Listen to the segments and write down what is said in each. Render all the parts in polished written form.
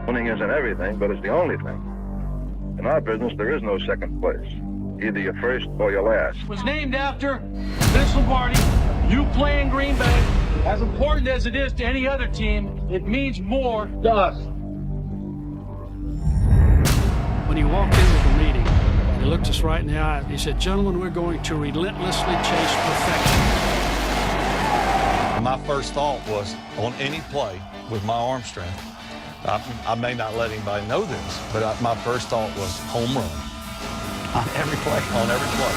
Winning isn't everything, but it's the only thing. In our business, there is no second place. Either you're first or you're last. It was named after Vince Lombardi. You play in Green Bay. As important as it is to any other team, it means more to us. When he walked into the meeting, he looked us right in the eye. He said, "Gentlemen, we're going to relentlessly chase perfection." My first thought was on any play with my arm strength, I may not let anybody know this, but my first thought was home run. On every play. On every play.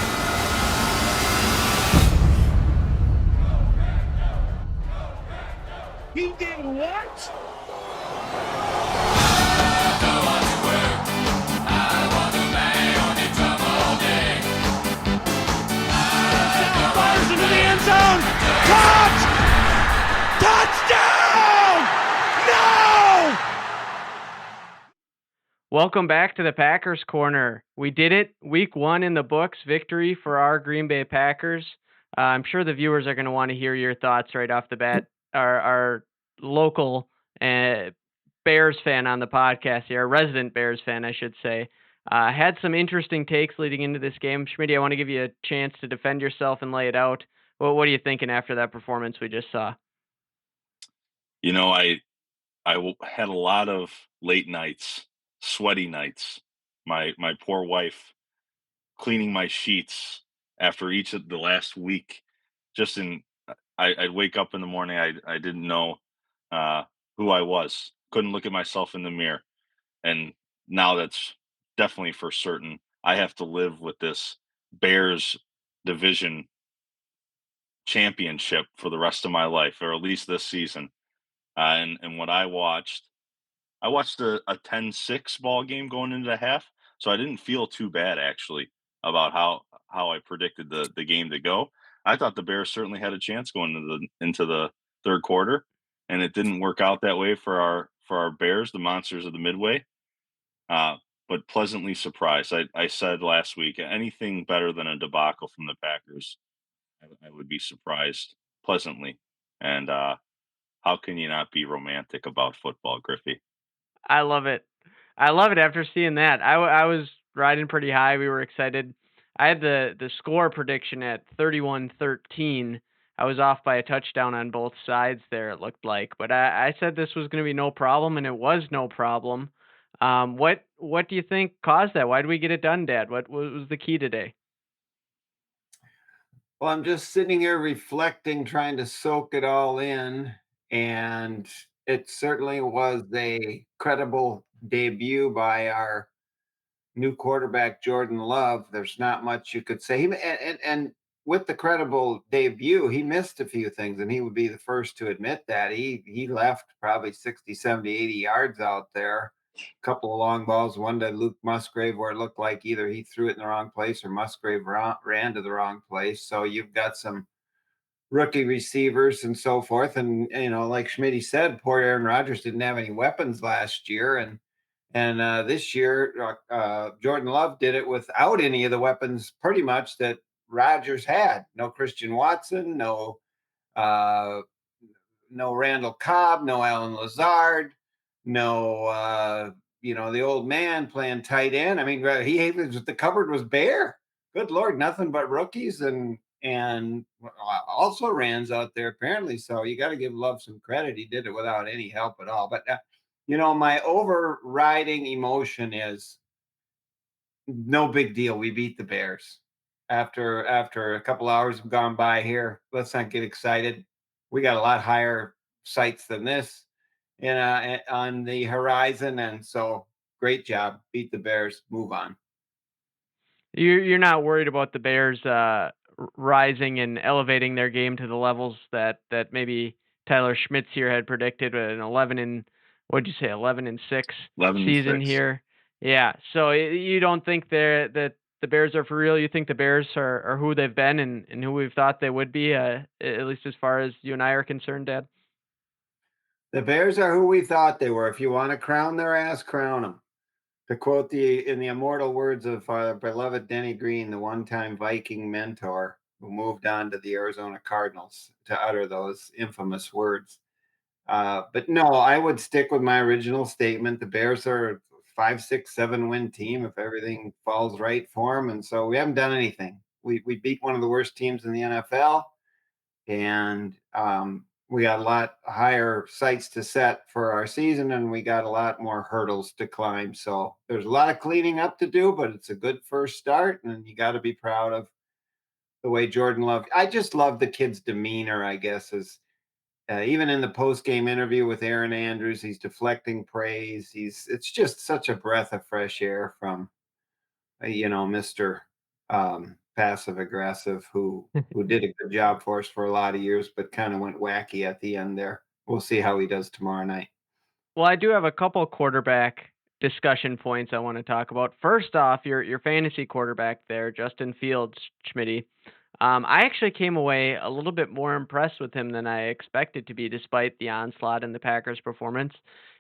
He did what? Fires into the end zone. Caught! Touchdown! No! Welcome back to the Packers Corner. We did it. Week 1 in the books. Victory for our Green Bay Packers. I'm sure the viewers are going to want to hear your thoughts right off the bat. Our local Bears fan on the podcast here, a resident Bears fan, I should say, had some interesting takes leading into this game. Schmitty, I want to give you a chance to defend yourself and lay it out. Well, what are you thinking after that performance we just saw? You know, I had a lot of late nights, sweaty nights. My poor wife cleaning my sheets after each of the last week. I'd wake up in the morning. I didn't know who I was. Couldn't look at myself in the mirror. And now that's definitely for certain. I have to live with this Bears division championship for the rest of my life, or at least this season. And what I watched a 10-6 ball game going into the half, so I didn't feel too bad actually about how I predicted the game to go. I thought the Bears certainly had a chance going into the third quarter, and it didn't work out that way for our Bears, the monsters of the Midway. But pleasantly surprised. I said last week, anything better than a debacle from the Packers, I would be surprised pleasantly. And how can you not be romantic about football, Griffey? I love it. I love it after seeing that. I was riding pretty high. We were excited. I had the score prediction at 31-13. I was off by a touchdown on both sides there, it looked like. But I said this was going to be no problem, and it was no problem. What do you think caused that? Why did we get it done, Dad? What was the key today? Well, I'm just sitting here reflecting, trying to soak it all in. And it certainly was a credible debut by our new quarterback, Jordan Love. There's not much you could say. And with the credible debut, he missed a few things, and he would be the first to admit that. He left probably 60, 70, 80 yards out there. A couple of long balls, one to Luke Musgrave, where it looked like either he threw it in the wrong place or Musgrave ran to the wrong place. So you've got some rookie receivers and so forth. And like Schmidt said, poor Aaron Rodgers didn't have any weapons last year, and this year Jordan Love did it without any of the weapons, pretty much, that Rodgers had. No Christian Watson, uh, no Randall Cobb, no Alan Lazard, no the old man playing tight end. I mean, the cupboard was bare. Good Lord, nothing but rookies and also Rand's out there apparently. So you got to give Love some credit. He did it without any help at all. But my overriding emotion is no big deal. We beat the Bears. After a couple hours have gone by here, let's not get excited. We got a lot higher sights than this on the horizon, and so great job. Beat the Bears. Move on. You're not worried about the Bears rising and elevating their game to the levels that maybe Tyler Schmitz here had predicted, an 11-6 season 11-6. here. Yeah. So you don't think that the Bears are for real? You think the Bears are who they've been and who we've thought they would be, at least as far as you and I are concerned, Dad? The Bears are who we thought they were. If you want to crown their ass, crown them. To quote in the immortal words of our beloved Denny Green, the one-time Viking mentor who moved on to the Arizona Cardinals to utter those infamous words. But no, I would stick with my original statement. The Bears are a 5, 6, 7 win team if everything falls right for them. And so we haven't done anything. We beat one of the worst teams in the NFL, and we got a lot higher sights to set for our season, and we got a lot more hurdles to climb. So there's a lot of cleaning up to do, but it's a good first start, and you got to be proud of the way Jordan Love. I just love the kid's demeanor, I guess, is even in the post game interview with Aaron Andrews, he's deflecting praise. It's just such a breath of fresh air from Mister Passive Aggressive, who did a good job for us for a lot of years, but kind of went wacky at the end there. We'll see how he does tomorrow night. Well, I do have a couple quarterback discussion points I want to talk about. First off, your fantasy quarterback there, Justin Fields, Schmitty. I actually came away a little bit more impressed with him than I expected to be, despite the onslaught in the Packers' performance.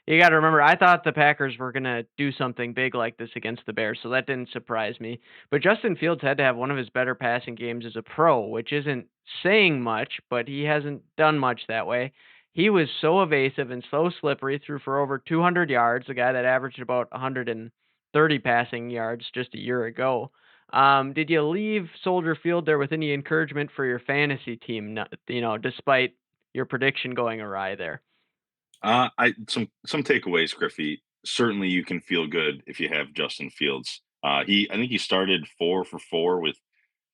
You got to remember, I thought the Packers were going to do something big like this against the Bears, so that didn't surprise me. But Justin Fields had to have one of his better passing games as a pro, which isn't saying much, but he hasn't done much that way. He was so evasive and so slippery, threw for over 200 yards, a guy that averaged about 130 passing yards just a year ago. Did you leave Soldier Field there with any encouragement for your fantasy team, despite your prediction going awry there? I some takeaways, Griffey. Certainly, you can feel good if you have Justin Fields. I think he started 4 for 4 with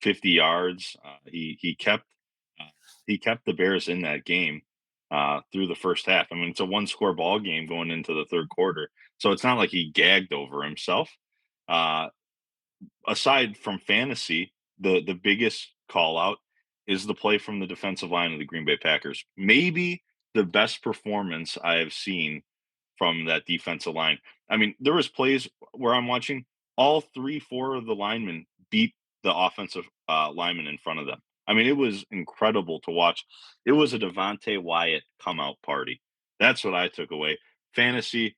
50 yards. Uh, he kept the Bears in that game through the first half. I mean, it's a one score ball game going into the third quarter, so it's not like he gagged over himself. Uh, Aside from fantasy, the biggest call out is the play from the defensive line of the Green Bay Packers. Maybe the best performance I have seen from that defensive line. I mean, there was plays where I'm watching all 3, 4 of the linemen beat the offensive lineman in front of them. I mean, it was incredible to watch. It was a Devontae Wyatt come out party. That's what I took away. Fantasy,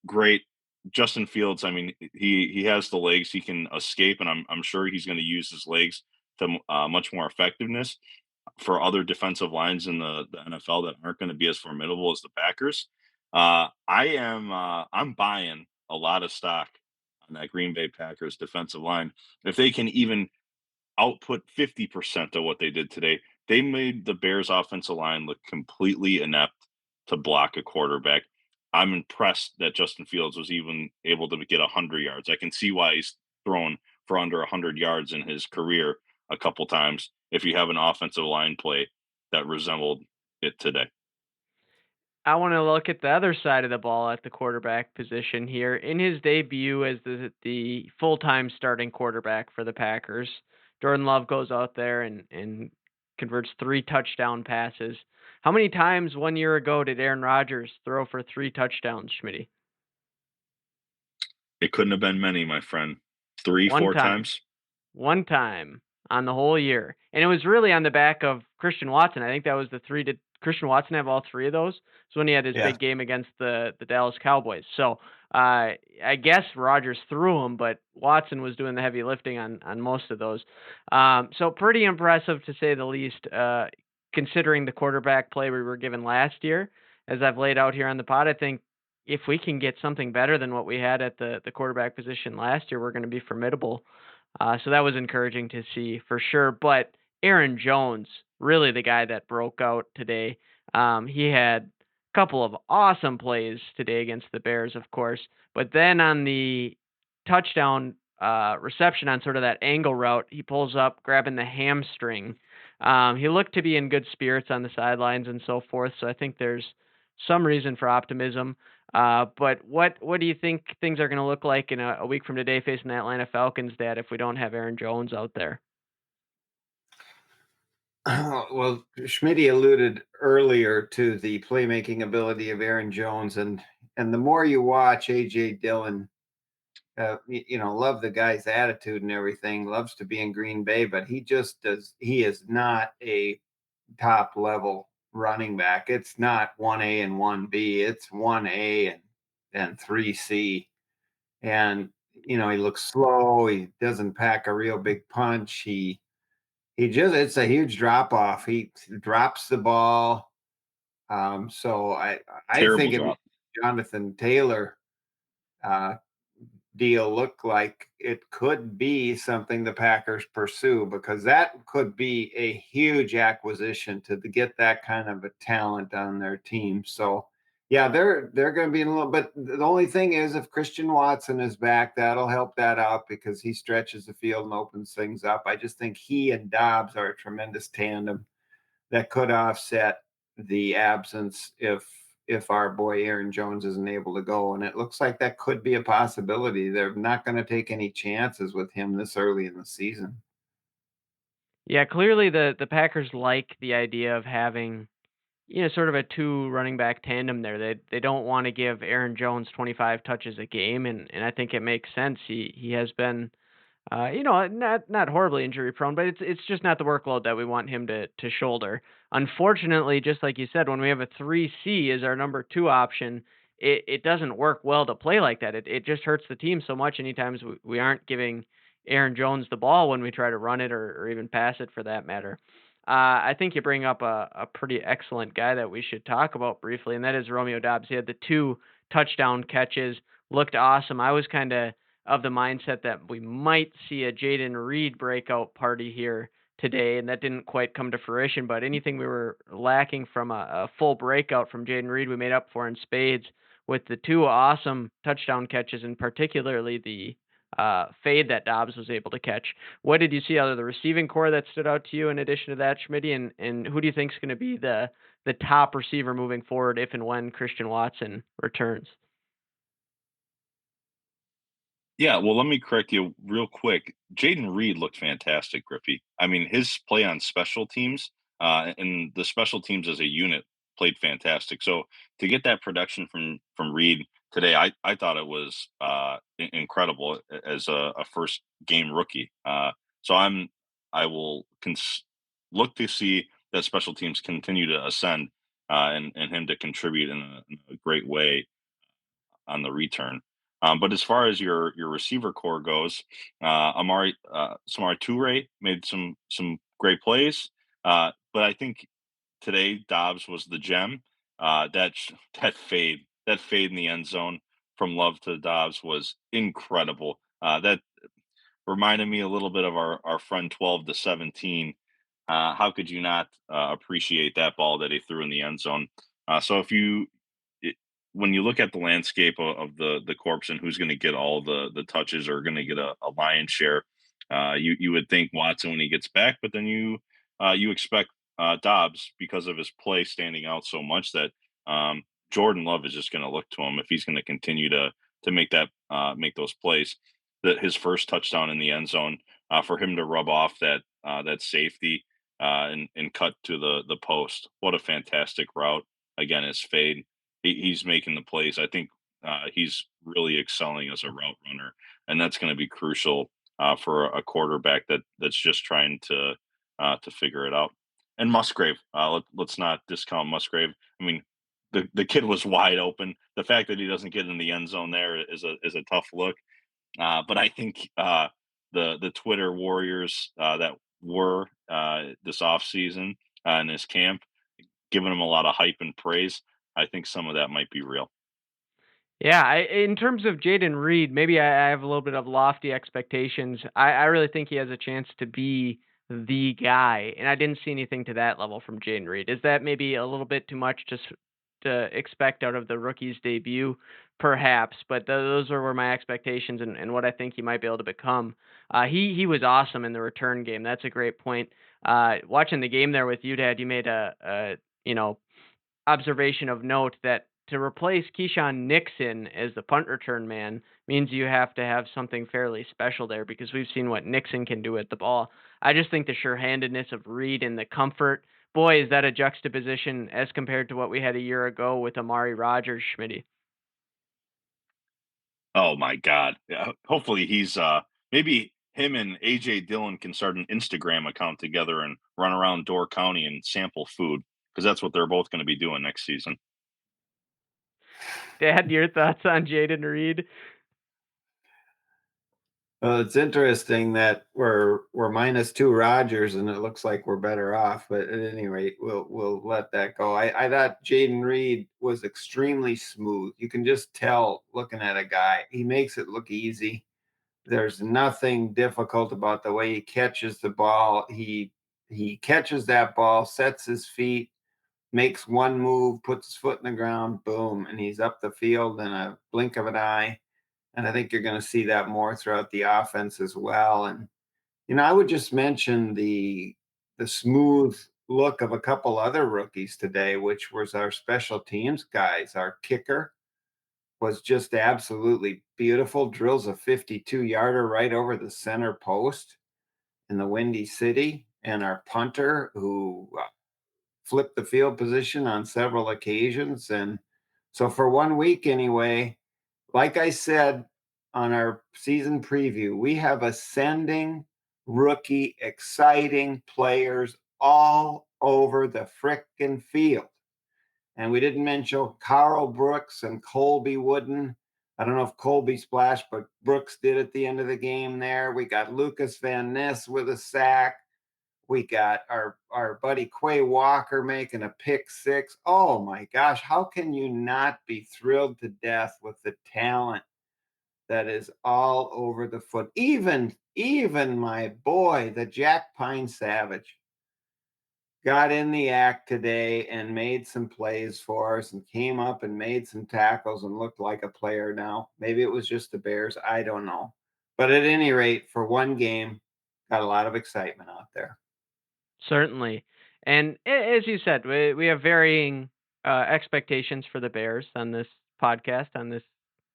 great. Justin Fields, I mean, he has the legs. He can escape, and I'm sure he's going to use his legs to much more effectiveness for other defensive lines in the NFL that aren't going to be as formidable as the Packers. I'm buying a lot of stock on that Green Bay Packers defensive line. If they can even output 50% of what they did today, they made the Bears offensive line look completely inept to block a quarterback. I'm impressed that Justin Fields was even able to get 100 yards. I can see why he's thrown for under 100 yards in his career a couple times if you have an offensive line play that resembled it today. I want to look at the other side of the ball at the quarterback position here. In his debut as the full time starting quarterback for the Packers, Jordan Love goes out there and converts 3 touchdown passes. How many times 1 year ago did Aaron Rodgers throw for 3 touchdowns, Schmitty? It couldn't have been many, my friend. Three, One four time. times. One time on the whole year. And it was really on the back of Christian Watson. I think that was the three. Did Christian Watson have all three of those? So when he had his Yeah. big game against the Dallas Cowboys. So I guess Rodgers threw him, but Watson was doing the heavy lifting on most of those. So pretty impressive to say the least, considering the quarterback play we were given last year. As I've laid out here on the pod, I think if we can get something better than what we had at the quarterback position last year, we're going to be formidable. So that was encouraging to see for sure. But Aaron Jones, really the guy that broke out today. He had a couple of awesome plays today against the Bears, of course. But then on the touchdown reception on sort of that angle route, he pulls up, grabbing the hamstring. He looked to be in good spirits on the sidelines and so forth. So I think there's some reason for optimism. But what do you think things are going to look like in a week from today facing the Atlanta Falcons, Dad, if we don't have Aaron Jones out there? Well, Schmidt alluded earlier to the playmaking ability of Aaron Jones, and the more you watch AJ Dillon, love the guy's attitude and everything, loves to be in Green Bay, but he just does. He is not a top level running back. It's not 1A and 1B. It's 1A and 3C. And he looks slow. He doesn't pack a real big punch. He just it's a huge drop off. He drops the ball. So I Terrible think it drop. makes Jonathan Taylor uh, deal look like it could be something the Packers pursue, because that could be a huge acquisition to get that kind of a talent on their team. So yeah, they're going to be a little. But the only thing is, if Christian Watson is back, that'll help that out because he stretches the field and opens things up. I just think he and Dobbs are a tremendous tandem that could offset the absence if our boy Aaron Jones isn't able to go. And it looks like that could be a possibility. They're not going to take any chances with him this early in the season. Yeah, clearly the Packers like the idea of having, sort of a two running back tandem there. They don't want to give Aaron Jones 25 touches a game, and I think it makes sense. He has been, not horribly injury prone, but it's just not the workload that we want him to shoulder. Unfortunately, just like you said, when we have a 3C as our number two option, it doesn't work well to play like that. It just hurts the team so much anytime we aren't giving Aaron Jones the ball when we try to run it or even pass it for that matter. I think you bring up a pretty excellent guy that we should talk about briefly, and that is Romeo Dobbs. He had the two touchdown catches, looked awesome. I was kind of the mindset that we might see a Jaden Reed breakout party here today, and that didn't quite come to fruition. But anything we were lacking from a full breakout from Jaden Reed, we made up for in spades with the two awesome touchdown catches, and particularly the fade that Dobbs was able to catch. What did you see out of the receiving core that stood out to you in addition to that, Schmitty? And who do you think is going to be the top receiver moving forward if and when Christian Watson returns? Yeah, well, let me correct you real quick. Jaden Reed looked fantastic, Griffey. I mean, his play on special teams and the special teams as a unit played fantastic. So to get that production from Reed today, I thought it was incredible as a first game rookie. So I will look to see that special teams continue to ascend and him to contribute in a great way on the return. But as far as your receiver core goes, Samari Toure made some great plays, but I think today Dobbs was the gem. That fade in the end zone from Love to Dobbs was incredible. That reminded me a little bit of our friend 12 to 17. How could you not appreciate that ball that he threw in the end zone? So if you it, when you look at the landscape of the corpse and who's going to get all the touches or going to get a lion's share, you would think Watson when he gets back, but then you expect Dobbs because of his play standing out so much that Jordan Love is just going to look to him if he's going to continue to make those plays. That his first touchdown in the end zone for him to rub off that safety and cut to the post. What a fantastic route! Again, his fade he's making the plays. I think he's really excelling as a route runner, and that's going to be crucial for a quarterback that's just trying to figure it out. And Musgrave, let's not discount Musgrave. I mean, the kid was wide open. The fact that he doesn't get in the end zone there is a tough look. But I think the Twitter warriors that were this offseason in this camp giving him a lot of hype and praise. I think some of that might be real. Yeah, in terms of Jaden Reed, maybe I have a little bit of lofty expectations. I really think he has a chance to be the guy, and I didn't see anything to that level from Jaden Reed. Is that maybe a little bit too much to expect out of the rookie's debut? Perhaps, but those are where my expectations and what I think he might be able to become. He was awesome in the return game. That's a great point. Watching the game there with you, Dad, you made a observation of note that to replace Keyshawn Nixon as the punt return man means you have to have something fairly special there because we've seen what Nixon can do at the ball. I just think the sure-handedness of Reed and the comfort, boy, is that a juxtaposition as compared to what we had a year ago with Amari Rodgers, Schmitty. Oh my God! Yeah, hopefully he's maybe him and AJ Dillon can start an Instagram account together and run around Door County and sample food because that's what they're both going to be doing next season. Dad, your thoughts on Jaden Reed? Well, it's interesting that we're -2 Rodgers, and it looks like we're better off. But at any rate, we'll let that go. I thought Jaden Reed was extremely smooth. You can just tell looking at a guy. He makes it look easy. There's nothing difficult about the way he catches the ball. He catches that ball, sets his feet, makes one move, puts his foot in the ground, boom, and he's up the field in a blink of an eye. And I think you're going to see that more throughout the offense as well. And I would just mention the smooth look of a couple other rookies today, which was our special teams guys. Our kicker was just absolutely beautiful. Drills a 52-yarder right over the center post in the Windy City. And our punter, who flipped the field position on several occasions. And so for 1 week anyway, like I said on our season preview, we have ascending rookie, exciting players all over the frickin' field. And we didn't mention Carl Brooks and Colby Wooden. I don't know if Colby splashed, but Brooks did at the end of the game there. We got Lucas Van Ness with a sack. We got our buddy Quay Walker making a pick six. Oh my gosh, how can you not be thrilled to death with the talent that is all over the foot? Even my boy, the Jack Pine Savage, got in the act today and made some plays for us and came up and made some tackles and looked like a player now. Maybe it was just the Bears. I don't know. But at any rate, for one game, got a lot of excitement out there. Certainly. And as you said, we have varying expectations for the Bears on this podcast, on this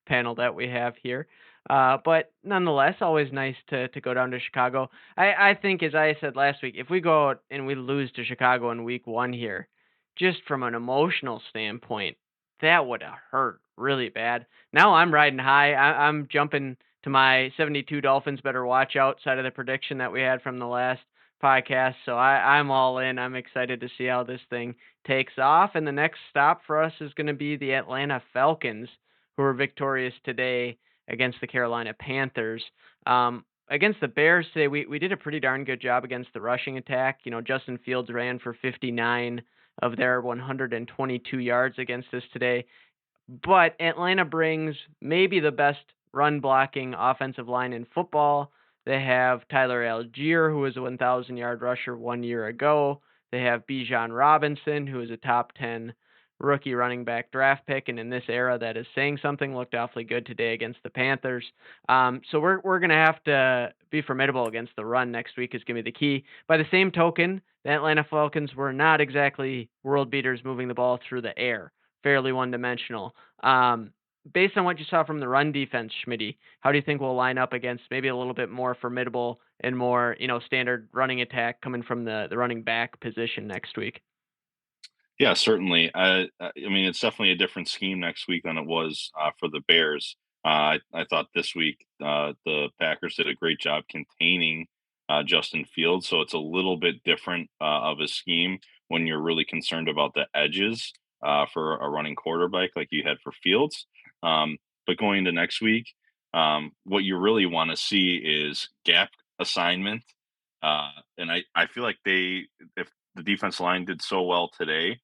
panel that we have here. But nonetheless, always nice to go down to Chicago. I think, as I said last week, if we go out and we lose to Chicago in week one here, just from an emotional standpoint, that would have hurt really bad. Now I'm riding high. I'm jumping to my 72 Dolphins better watch out side of the prediction that we had from the last podcast. So I'm all in. I'm excited to see how this thing takes off. And the next stop for us is going to be the Atlanta Falcons, who were victorious today against the Carolina Panthers. Against the Bears today, we did a pretty darn good job against the rushing attack. You know, Justin Fields ran for 59 of their 122 yards against us today. But Atlanta brings maybe the best run blocking offensive line in football. They have Tyler Algier, who was a 1,000-yard rusher 1 year ago. They have Bijan Robinson, who is a top 10 rookie running back draft pick, and in this era, that is saying something. Looked awfully good today against the Panthers. So we're going to have to be formidable against the run next week is going to be the key. By the same token, the Atlanta Falcons were not exactly world beaters moving the ball through the air, fairly one-dimensional. Based on what you saw from the run defense, Schmitty, how do you think we'll line up against maybe a little bit more formidable and more, standard running attack coming from the running back position next week? Yeah, certainly. I mean, it's definitely a different scheme next week than it was for the Bears. I thought this week the Packers did a great job containing Justin Fields, so it's a little bit different of a scheme when you're really concerned about the edges for a running quarterback like you had for Fields. But going into next week, what you really want to see is gap assignment, and I feel like if the defense line did so well today,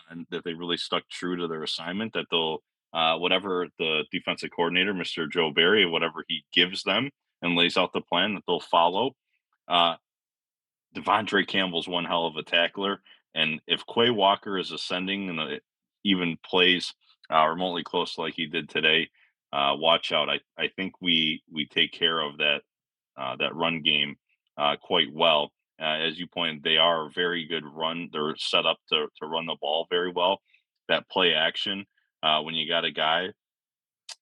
and that they really stuck true to their assignment, that they'll whatever the defensive coordinator, Mr. Joe Barry, whatever he gives them and lays out the plan, that they'll follow. Uh, Devondre Campbell's one hell of a tackler, and if Quay Walker is ascending and even plays remotely close like he did today, watch out. I think we take care of that run game quite well. As you pointed, they are a very good run. They're set up to run the ball very well. That play action, when you got a guy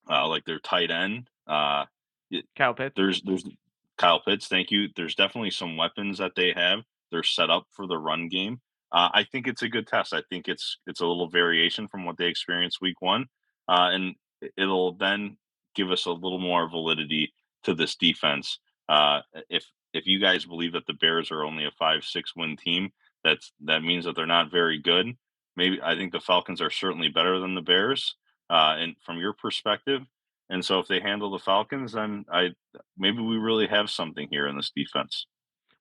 like their tight end, Kyle Pitts. there's Kyle Pitts, thank you. There's definitely some weapons that they have. They're set up for the run game. I think it's a good test. I think it's a little variation from what they experienced week one, and it'll then give us a little more validity to this defense. If you guys believe that the Bears are only a 5-6 win team, that means that they're not very good. Maybe I think the Falcons are certainly better than the Bears, and from your perspective. And so if they handle the Falcons, then maybe we really have something here in this defense.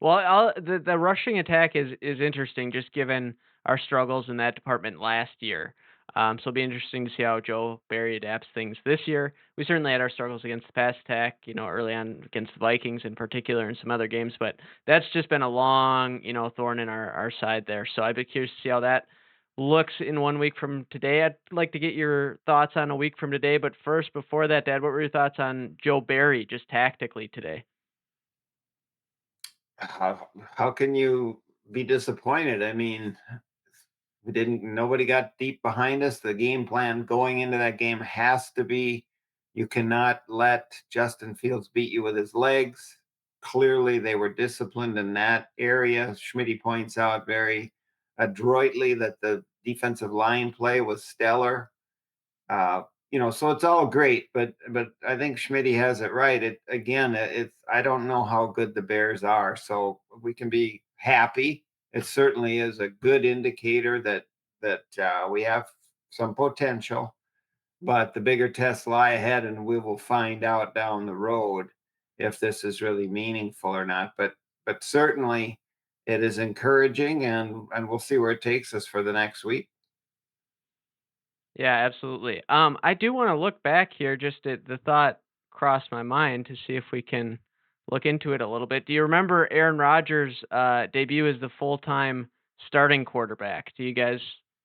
Well, the rushing attack is interesting, just given our struggles in that department last year. So it'll be interesting to see how Joe Barry adapts things this year. We certainly had our struggles against the pass attack, early on against the Vikings in particular, and some other games. But that's just been a long, thorn in our side there. So I'd be curious to see how that looks in 1 week from today. I'd like to get your thoughts on a week from today. But first, before that, Dad, what were your thoughts on Joe Barry just tactically today? How can you be disappointed? I mean, nobody got deep behind us. The game plan going into that game has to be you cannot let Justin Fields beat you with his legs. Clearly, they were disciplined in that area. Schmidt points out very adroitly that the defensive line play was stellar. Uh, so it's all great, but I think Schmidt has it right. It's I don't know how good the Bears are, so we can be happy. It certainly is a good indicator that we have some potential, but the bigger tests lie ahead, and we will find out down the road if this is really meaningful or not. But certainly, it is encouraging, and we'll see where it takes us for the next week. Yeah, absolutely. I do want to look back here. Just the thought crossed my mind to see if we can look into it a little bit. Do you remember Aaron Rodgers' debut as the full-time starting quarterback? Do you guys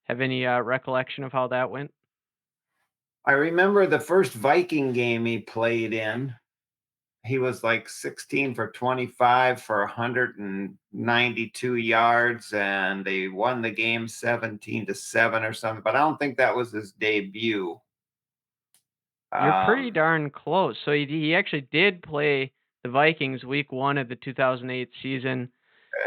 have any recollection of how that went? I remember the first Viking game he played in. He was like 16 for 25 for 192 yards, and they won the game 17-7 or something. But I don't think that was his debut. You're pretty Um, darn close. So he actually did play the Vikings week 1 of the 2008 season.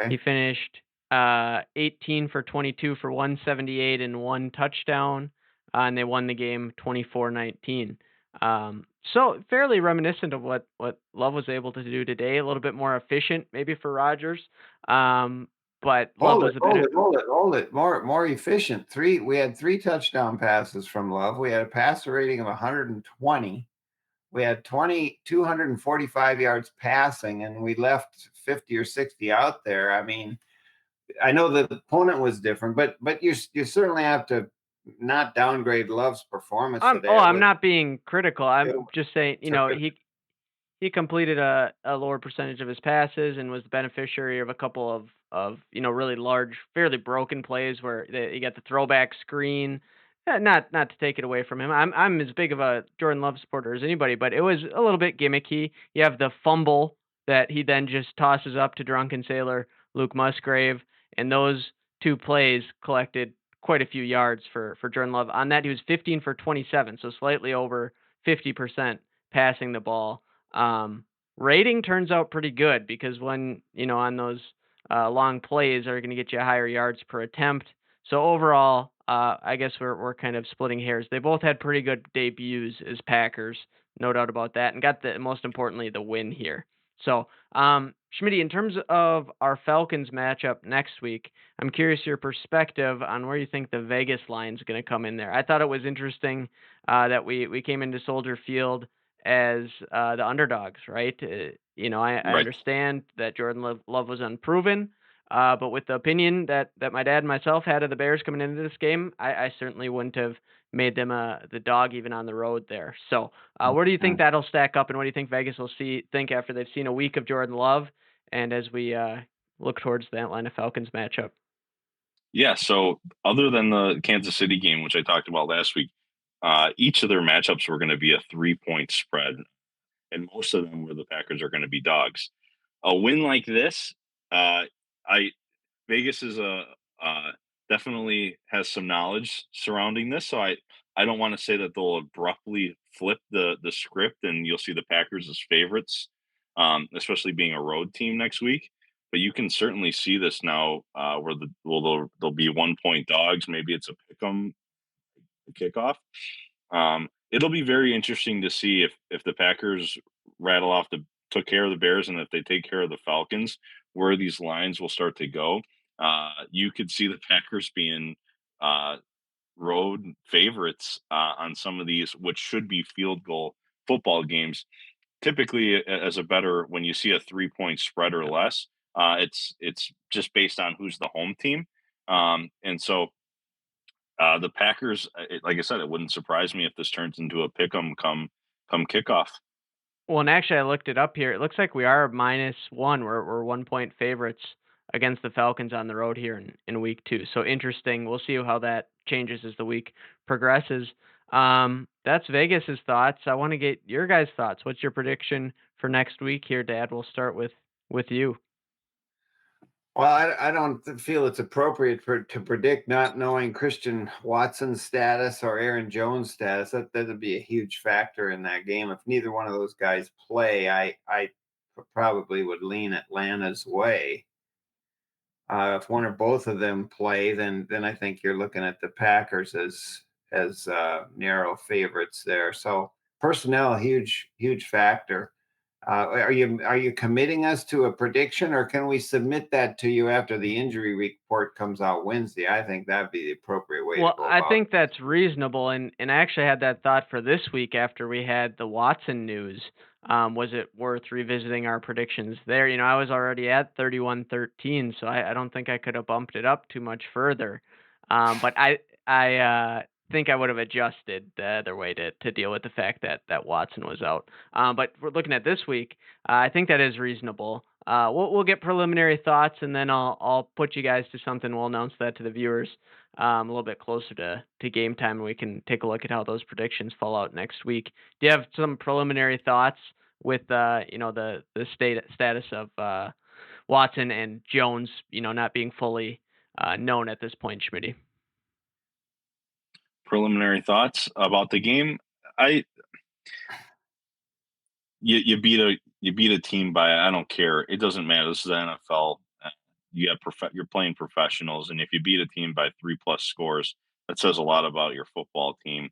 He okay. finished 18 for 22 for 178 and 1 touchdown, and they won the game 24-19. So fairly reminiscent of what Love was able to do today. A little bit more efficient, maybe for Rodgers, um, but Love Hold was it, a hold better. it, hold it, hold it. More efficient. We had three touchdown passes from Love. We had a passer rating of 120. We had 245 yards passing, and we left 50 or 60 out there. I mean, I know the opponent was different, but you certainly have to not downgrade Love's performance today. I'm not being critical. It I'm was just saying, terrific. he completed a lower percentage of his passes and was the beneficiary of a couple of really large, fairly broken plays where he got the throwback screen. Not to take it away from him. I'm as big of a Jordan Love supporter as anybody, but it was a little bit gimmicky. You have the fumble that he then just tosses up to drunken sailor Luke Musgrave, and those two plays collected quite a few yards for Jordan Love. On that, he was 15 for 27, so slightly over 50% passing the ball. um, Rating turns out pretty good because when, on those long plays are going to get you higher yards per attempt. So overall, I guess we're kind of splitting hairs. They both had pretty good debuts as Packers, no doubt about that, and got the most importantly the win here. So, Schmitty, in terms of our Falcons matchup next week, I'm curious your perspective on where you think the Vegas line's going to come in there. I thought it was interesting that we came into Soldier Field as the underdogs, right? I Right. understand that Jordan Love was unproven, but with the opinion that my dad and myself had of the Bears coming into this game, I certainly wouldn't have made them the dog even on the road there. So, where do you think that'll stack up, and what do you think Vegas will think after they've seen a week of Jordan Love, and as we look towards the Atlanta Falcons matchup? Yeah. So other than the Kansas City game, which I talked about last week, each of their matchups were going to be a 3-point spread, and most of them where the Packers are going to be dogs. A win like this, I Vegas is a definitely has some knowledge surrounding this, so I don't want to say that they'll abruptly flip the script and you'll see the Packers as favorites, especially being a road team next week. But you can certainly see this now, where they'll be 1-point dogs. Maybe it's a pick 'em kickoff. It'll be very interesting to see if the Packers rattle off the took care of the Bears and if they take care of the Falcons, where these lines will start to go. You could see the Packers being uh, road favorites on some of these, which should be field goal football games. typically as a better when you see a 3-point spread or less, it's just based on who's the home team, and so the Packers, like I said, it wouldn't surprise me if this turns into a pick 'em come kickoff. Well, and actually, I looked it up here. It looks like we are -1. We're 1 point favorites against the Falcons on the road here in week 2. So interesting. We'll see how that changes as the week progresses. That's Vegas's thoughts. I want to get your guys' thoughts. What's your prediction for next week here, Dad? We'll start with you. Well, I don't feel it's appropriate to predict not knowing Christian Watson's status or Aaron Jones' status. That'd be a huge factor in that game. If neither one of those guys play, I probably would lean Atlanta's way. If one or both of them play, then I think you're looking at the Packers as narrow favorites there. So personnel, huge factor. Are you committing us to a prediction, or can we submit that to you after the injury report comes out Wednesday? I think that'd be the appropriate way to Well, go I about it. think that's reasonable, and I actually had that thought for this week after we had the Watson news. Was it worth revisiting our predictions there? I was already at 31-13, so I don't think I could have bumped it up too much further. But I think I would have adjusted the other way to deal with the fact that Watson was out. But we're looking at this week. I think that is reasonable. We'll get preliminary thoughts, and then I'll put you guys to something. We'll announce that to the viewers a little bit closer to game time, and we can take a look at how those predictions fall out next week. Do you have some preliminary thoughts with the status of Watson and Jones, not being fully known at this point, Schmitty? Preliminary thoughts about the game. I you beat a team by I don't care. It doesn't matter. This is the NFL. You're playing professionals, and if you beat a team by 3+ scores, that says a lot about your football team.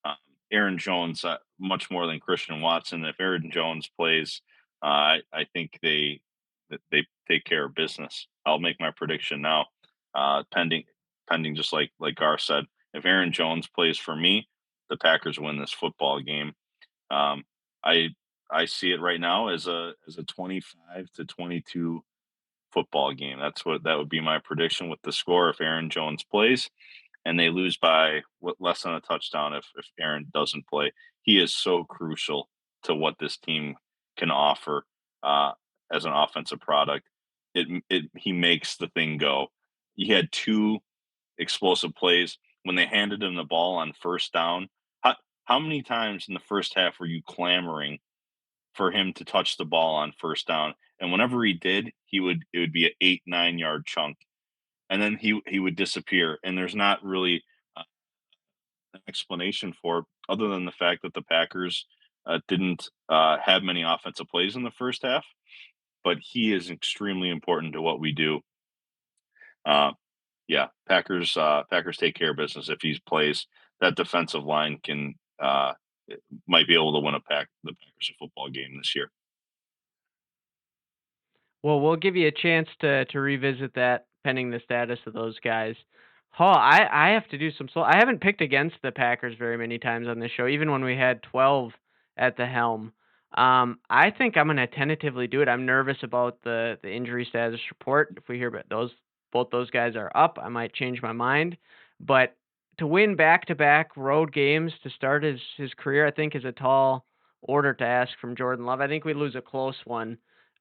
Um, Aaron Jones, much more than Christian Watson. If Aaron Jones plays, I think they take care of business. I'll make my prediction now, pending just like Gar said. If Aaron Jones plays for me, the Packers win this football game. Um, I I see it right now as a 25-22 football game. That would be my prediction with the score if Aaron Jones plays and they lose by less than a touchdown if Aaron doesn't play. He is so crucial to what this team can offer uh, as an offensive product. He makes the thing go. He had two explosive plays when they handed him the ball on first down. How, how many times in the first half were you clamoring for him to touch the ball on first down? And whenever he did, it would be an 8-9 yard chunk, and then he would disappear. And there's not really uh, an explanation for it other than the fact that the Packers didn't have many offensive plays in the first half. But he is extremely important to what we do. Uh, yeah, Packers take care of business if he plays. That defensive line can might be able to win the Packers a football game this year. Well, we'll give you a chance to revisit that pending the status of those guys. I have to do some I haven't picked against the Packers very many times on this show, even when we had 12 at the helm. I think I'm gonna tentatively do it. I'm nervous about the injury status report. If we hear about both those guys are up, I might change my mind. But to win back-to-back road games to start his career, I think is a tall order to ask from Jordan Love. I think we lose a close one.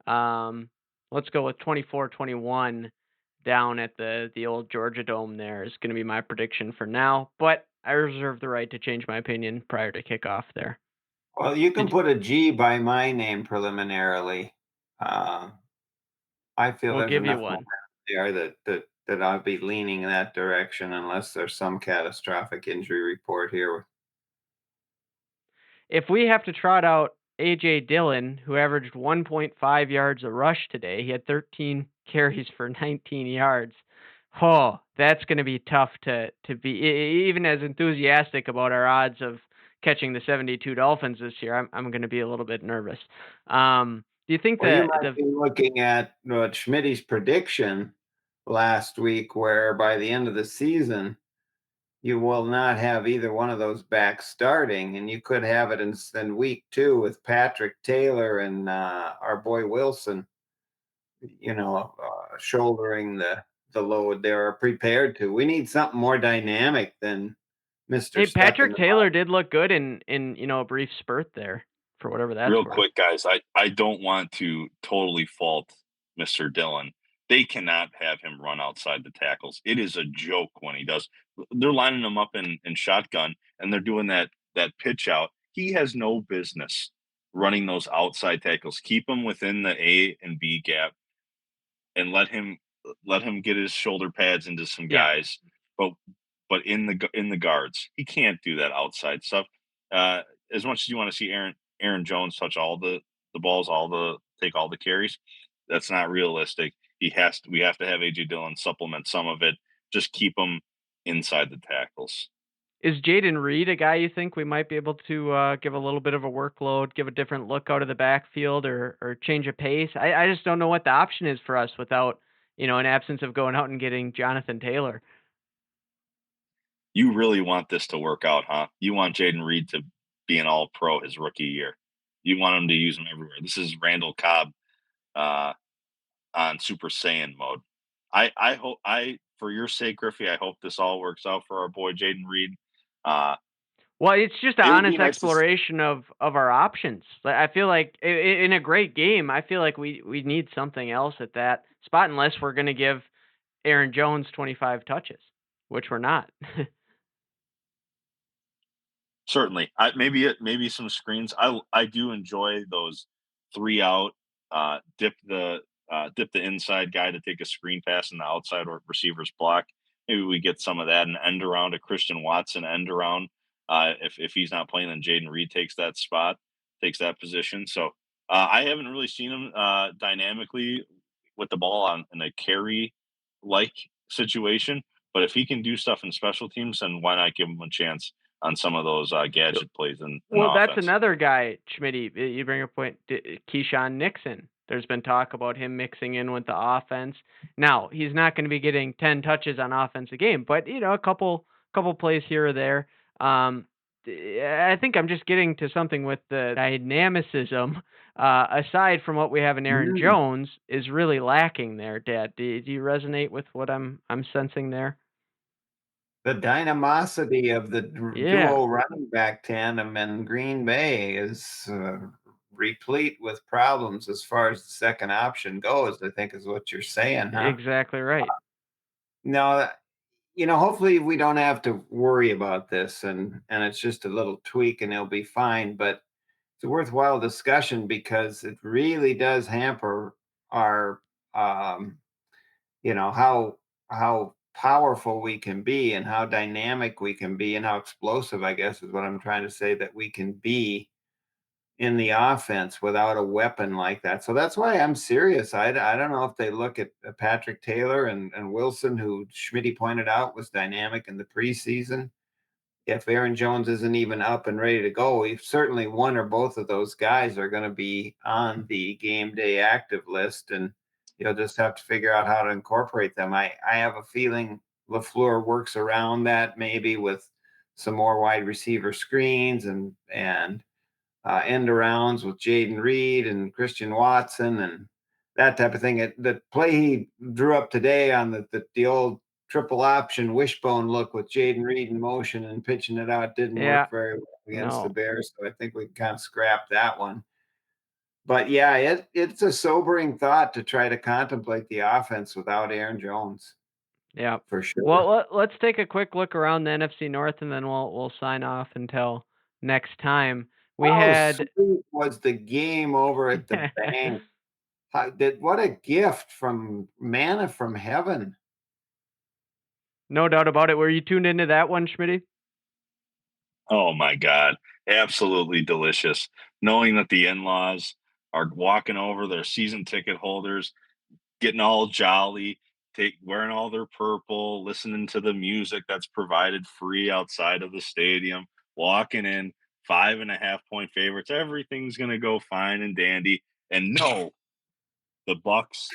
Um, let's go with 24-21 down at the old Georgia Dome there is going to be my prediction for now, but I reserve the right to change my opinion prior to kickoff there. Well, you can Did, put a G by my name preliminarily. Uh, I feel we'll there's give you enough one. momentum there that I'll be leaning in that direction unless there's some catastrophic injury report here. If we have to trot out A.J. Dillon, who averaged 1.5 yards a rush today, he had 13 carries for 19 yards. Oh, that's going to be tough to be even as enthusiastic about our odds of catching the 72 Dolphins this year. I'm going to be a little bit nervous. Do you think Well, you that might the be looking at Schmidt's prediction last week, where by the end of the season, you will not have either one of those backs starting, and you could have it in week 2 with Patrick Taylor and our boy Wilson, shouldering the load they are prepared to. We need something more dynamic than Mr. Hey, Stuck in Patrick the Taylor Mud. did look good in a brief spurt there, for whatever that's Real worth. quick, guys, I don't want to totally fault Mr. Dillon. They cannot have him run outside the tackles. It is a joke when he does. They're lining him up in shotgun, and they're doing that pitch out. He has no business running those outside tackles. Keep him within the A and B gap and let him get his shoulder pads into some Yeah. guys, but in the guards, he can't do that outside stuff. Uh, as much as you want to see Aaron Jones touch all the balls, take all the carries, that's not realistic. We have to have AJ Dillon supplement some of it. Just keep him inside the tackles. Is Jaden Reed a guy you think we might be able to give a little bit of a workload, give a different look out of the backfield, or change a pace? I just don't know what the option is for us without an absence of going out and getting Jonathan Taylor. You really want this to work out, huh? You want Jaden Reed to be an all pro his rookie year. You want him to use him everywhere. This is Randall Cobb uh, on Super Saiyan mode. I hope for your sake, Griffey, I hope this all works out for our boy Jaden Reed. Uh, Well, it's just an it would be honest nice to exploration of our options. Like, I feel like in a great game, I feel like we need something else at that spot unless we're going to give Aaron Jones 25 touches, which we're not. certainly. Maybe some screens. I do enjoy those 3 out, dip the inside guy to take a screen pass in the outside or receiver's block. Maybe we get some of that, an end around, a Christian Watson end around. If he's not playing, then Jaden Reed takes that spot, takes that position. So I haven't really seen him dynamically with the ball in a carry like situation. But if he can do stuff in special teams, then why not give him a chance on some of those gadget plays in Well, that's offense? another guy, Schmitty. You bring a point, Keyshawn Nixon. There's been talk about him mixing in with the offense. Now, he's not going to be getting 10 touches on offense a game, but a couple plays here or there. I think I'm just getting to something with the dynamicism. Aside from what we have in Aaron Mm. Jones, is really lacking there. Dad, do you resonate with what I'm sensing there? The dynamosity of the Yeah, duo running back tandem in Green Bay is replete with problems as far as the second option goes, I think is what you're saying, huh? exactly right. No, hopefully we don't have to worry about this and it's just a little tweak and it'll be fine. But it's a worthwhile discussion because it really does hamper our how powerful we can be and how dynamic we can be and how explosive, I guess is what I'm trying to say, that we can be in the offense without a weapon like that. So that's why I'm serious. I don't know if they look at Patrick Taylor and Wilson, who Schmidt pointed out was dynamic in the preseason. If Aaron Jones isn't even up and ready to go, certainly one or both of those guys are going to be on the game day active list, and you'll just have to figure out how to incorporate them. I have a feeling LaFleur works around that maybe with some more wide receiver screens and end arounds with Jaden Reed and Christian Watson and that type of thing. The play he drew up today on the old triple option wishbone look with Jaden Reed in motion and pitching it out didn't Yeah, work very well against the no. Bears. So I think we can kind of scrap that one. But yeah, it's a sobering thought to try to contemplate the offense without Aaron Jones Yeah. for sure. Well, let's take a quick look around the NFC North, and then we'll sign off until next time. We How had sweet was the game over at the bank? What a gift from manna from heaven. no doubt about it. Were you tuned into that one, Schmitty? Oh my God, absolutely delicious. Knowing that the in-laws are walking over their season ticket holders, getting all jolly, wearing all their purple, listening to the music that's provided free outside of the stadium, walking in 5.5 point favorites. Everything's gonna go fine and dandy. And no, the Bucks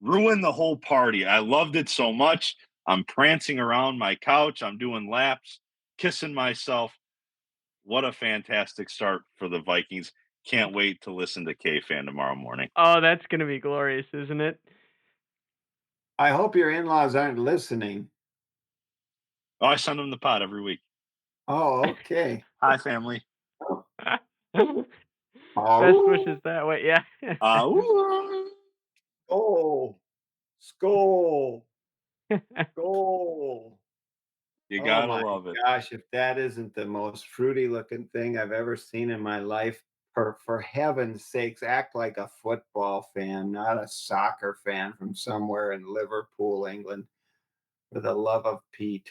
ruined the whole party. I loved it so much. I'm prancing around my couch. I'm doing laps, kissing myself. What a fantastic start for the Vikings. Can't wait to listen to K-Fan tomorrow morning. Oh, that's gonna be glorious, isn't it? I hope your in-laws aren't listening. Oh, I send them the pot every week. Oh, okay. Hi, family. Best Oh, wishes that way, yeah. Ooh. oh, skull, goal. You Oh gotta my love it. gosh, if that isn't the most fruity looking thing I've ever seen in my life, for heaven's sakes, act like a football fan, not a soccer fan from somewhere in Liverpool, England, for the love of Pete.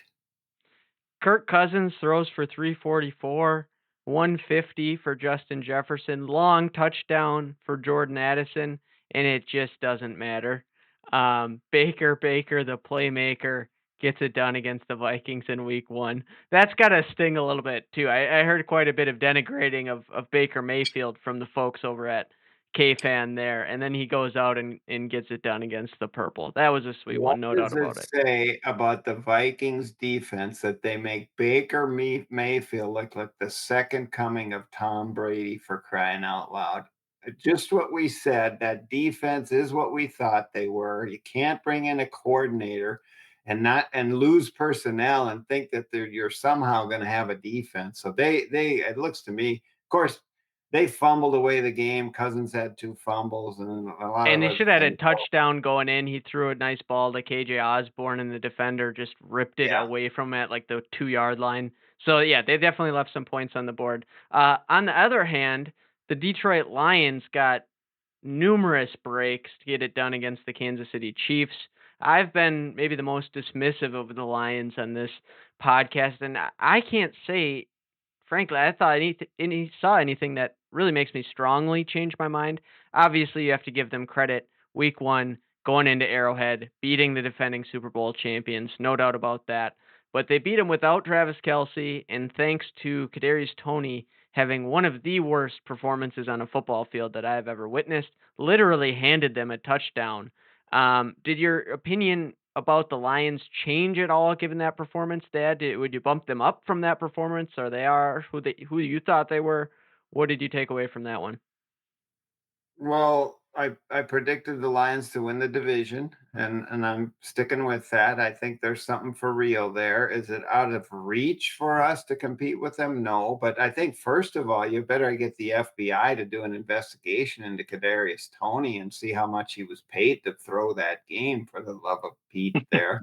Kirk Cousins throws for 344, 150 for Justin Jefferson, long touchdown for Jordan Addison, and it just doesn't matter. Baker, the playmaker, gets it done against the Vikings in week one. That's got to sting a little bit, too. I heard quite a bit of denigrating of Baker Mayfield from the folks over at K-Fan there, and then he goes out and gets it done against the Purple. That was a sweet What one, no doubt does it about it. say about the Vikings defense that they make Baker Mayfield look like the second coming of Tom Brady, for crying out loud? Just what we said, that defense is what we thought they were. You can't bring in a coordinator and lose personnel and think that you're somehow going to have a defense. So they it looks to me, of course, they fumbled away the game. Cousins had 2 fumbles and a lot And of they other should have had a things. touchdown going in. He threw a nice ball to KJ Osborne, and the defender just ripped it Yeah. away from at like the 2-yard line. So yeah, they definitely left some points on the board. On the other hand, the Detroit Lions got numerous breaks to get it done against the Kansas City Chiefs. I've been maybe the most dismissive of the Lions on this podcast, and I can't say, frankly, I thought any saw anything that really makes me strongly change my mind. Obviously, you have to give them credit. Week one, going into Arrowhead, beating the defending Super Bowl champions, no doubt about that. But they beat them without Travis Kelsey, and thanks to Kadarius Toney having one of the worst performances on a football field that I've ever witnessed, literally handed them a touchdown. Did your opinion about the Lions change at all given that performance, Dad? Would you bump them up from that performance, or they are who you thought they were? What did you take away from that one? Well, I predicted the Lions to win the division, and I'm sticking with that. I think there's something for real there. Is it out of reach for us to compete with them? No, but I think first of all, you better get the FBI to do an investigation into Kadarius Toney and see how much he was paid to throw that game, for the love of Pete there.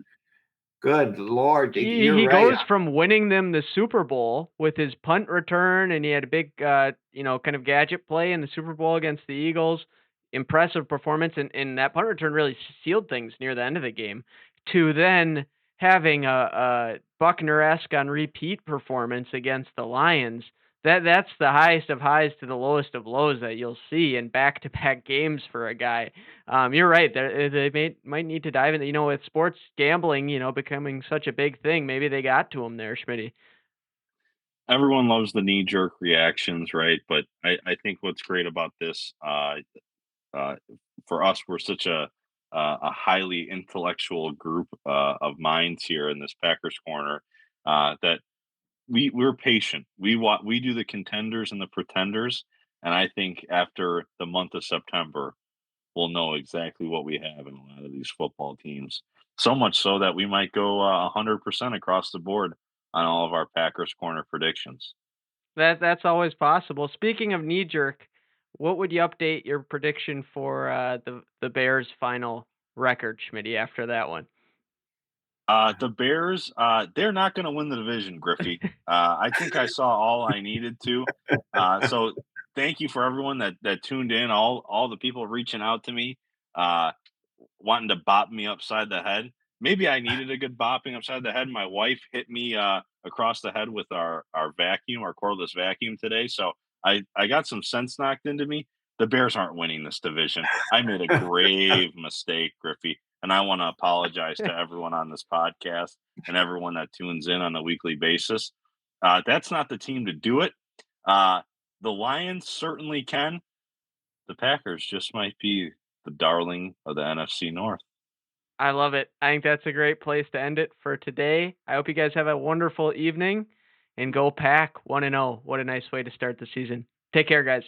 Good Lord, you're He right. goes from winning them the Super Bowl with his punt return, and he had a big, kind of gadget play in the Super Bowl against the Eagles. Impressive performance, and that punt return really sealed things near the end of the game. To then having a Buckner-esque on repeat performance against the Lions. That's the highest of highs to the lowest of lows that you'll see in back-to-back games for a guy. You're right. Might need to dive in. With sports gambling, becoming such a big thing, maybe they got to him there, Schmitty. Everyone loves the knee-jerk reactions, right? But I think what's great about this, uh, for us, we're such a highly intellectual group of minds here in this Packers corner that we're patient. We do the contenders and the pretenders, and I think after the month of September, we'll know exactly what we have in a lot of these football teams. So much so that we might go 100% across the board on all of our Packers corner predictions. That's always possible. Speaking of knee jerk, what would you update your prediction for the Bears' final record, Schmitty, after that one? The Bears, they're not going to win the division, Griffey. I think I saw all I needed to. So thank you for everyone that tuned in. All the people reaching out to me, uh, wanting to bop me upside the head. Maybe I needed a good bopping upside the head. My wife hit me across the head with our vacuum, our cordless vacuum today. So I got some sense knocked into me. The Bears aren't winning this division. I made a grave mistake, Griffey, and I want to apologize to everyone on this podcast and everyone that tunes in on a weekly basis. That's not the team to do it. Uh, the Lions certainly can. The Packers just might be the darling of the NFC North. I love it. I think that's a great place to end it for today. I hope you guys have a wonderful evening and go Pack 1-0. What a nice way to start the season. Take care, guys.